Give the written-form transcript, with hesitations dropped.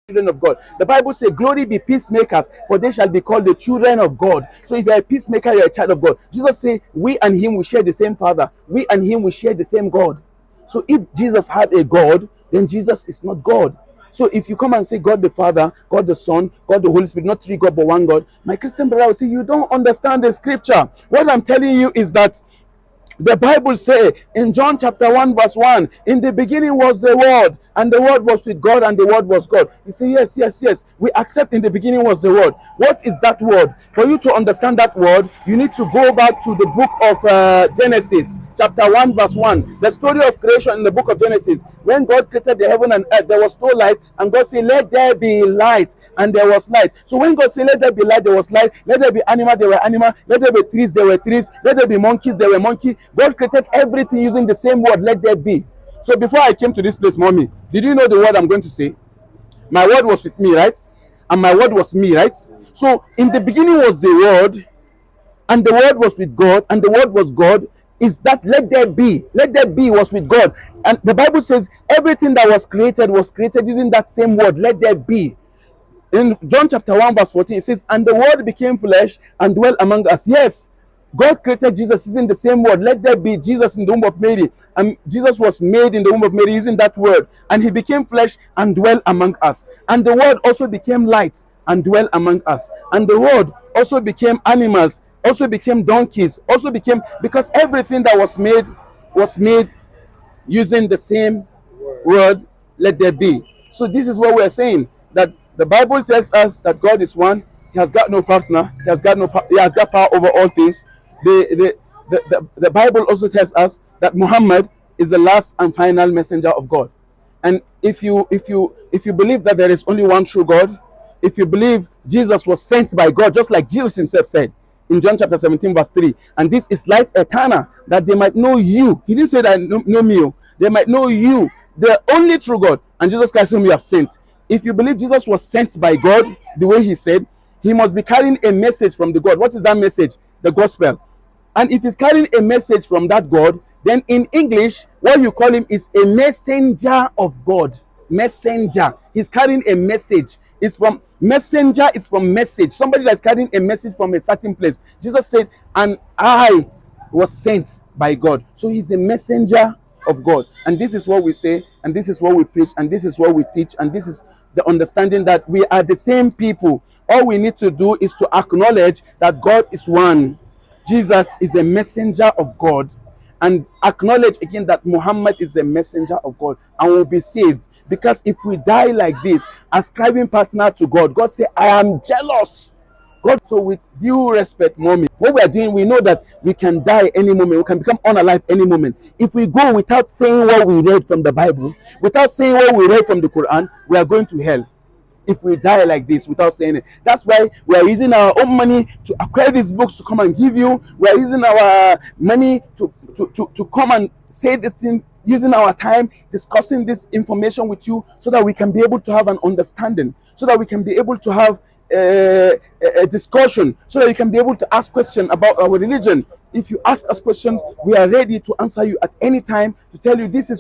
children of God. The Bible says, glory be peacemakers, for they shall be called the children of God. So if you're a peacemaker, you're a child of God. Jesus said, we and him, we share the same Father. We and him, we share the same God. So if Jesus had a God, then Jesus is not God. So if you come and say God the Father, God the Son, God the Holy Spirit, not three God but one God, my Christian brother will say, you don't understand the scripture. What I'm telling you is that the Bible says in John chapter 1 verse 1, in the beginning was the Word, and the Word was with God, and the Word was God. You say, yes, yes, yes. We accept in the beginning was the Word. What is that word? For you to understand that word, you need to go back to the book of Genesis, chapter 1 verse 1. The story of creation in the book of Genesis. When God created the heaven and earth, there was no light, and God said, let there be light, and there was light. So when God said, let there be light, there was light. Let there be animal, there were animal. Let there be trees, there were trees. Let there be monkeys, there were monkeys. God created everything using the same word, let there be. So before I came to this place, mommy, did you know the word I'm going to say? My word was with me, right? And my word was me, right? So in the beginning was the word, and the word was with God, and the word was God. Is that let there be? Let there be was with God. And the Bible says everything that was created using that same word, let there be. In John chapter 1 verse 14, it says, and the word became flesh and dwelt among us. Yes, God created Jesus using the same word. Let there be Jesus in the womb of Mary. And Jesus was made in the womb of Mary using that word. And he became flesh and dwelt among us. And the word also became light and dwelt among us. And the word also became animals, also became donkeys, also became, because everything that was made using the same word, let there be. So this is what we're saying, that the Bible tells us that God is one. He has got no partner. He has got power over all things. The Bible also tells us that Muhammad is the last and final messenger of God. And if you believe that there is only one true God, if you believe Jesus was sent by God, just like Jesus himself said in John chapter 17 verse 3, and this is life eternal, that they might know you. He didn't say that know me. They might know you, the only true God, and Jesus Christ whom you have sent. If you believe Jesus was sent by God, the way he said, he must be carrying a message from the God. What is that message? The gospel. And if he's carrying a message from that God, then in English, what you call him is a messenger of God. Messenger. He's carrying a message. It's from messenger, it's from message. Somebody that's carrying a message from a certain place. Jesus said, and I was sent by God. So he's a messenger of God. And this is what we say, and this is what we preach, and this is what we teach, and this is the understanding that we are the same people. All we need to do is to acknowledge that God is one. Jesus is a messenger of God, and acknowledge again that Muhammad is a messenger of God, and will be saved. Because if we die like this, ascribing partner to God, God say, I am jealous. God, so with due respect, mommy, what we are doing, we know that we can die any moment, we can become unalive any moment. If we go without saying what we read from the Bible, without saying what we read from the Quran, we are going to hell. If we die like this without saying it. That's why we are using our own money to acquire these books to come and give you. We are using our money to come and say this thing, using our time discussing this information with you, so that we can be able to have an understanding, so that we can be able to have a discussion, so that you can be able to ask questions about our religion. If you ask us questions, we are ready to answer you at any time, to tell you this is